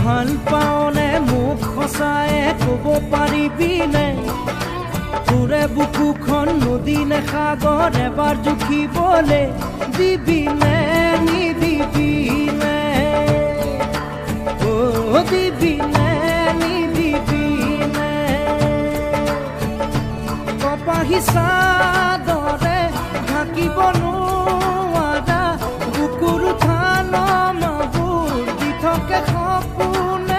ভাল পাওনে মোক সঁচায়ে ক'ব পাৰিবিনে তোৰে বুকুখন নদী নে সাগৰ এবাৰ জুখিবলে দিবিনে নিদিবিনে অ' দিবিনে নিদিবিনে কপাহী চাদৰে ঢাকিব নোৱাৰা বুকুৰ উঠা নমাবোৰ দি থাকে সপোনে